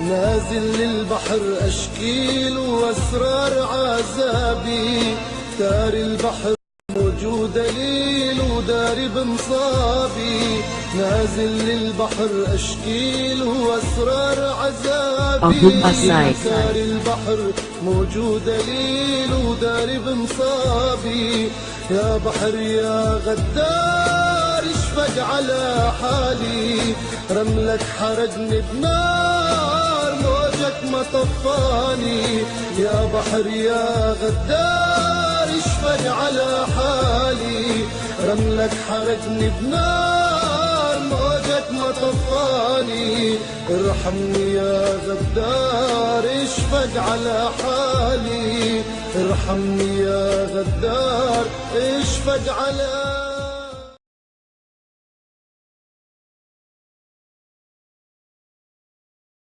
نازل للبحر أشكيل وأسرار عذابي، دار البحر موجود دليل وداري بمصابي، نازل للبحر أشكيل وأسرار عذابي، دار البحر موجود دليل وداري بمصابي، يا بحر يا غدار اشفق على حالي، رملك حرقني بنار موجك ما طفاني، يا بحر يا غدار اشفق على حالي، رملك حرقني بنار موجك ما طفاني، ارحمني يا غدار اشفق على حالي، ارحمني يا غدار اشفق على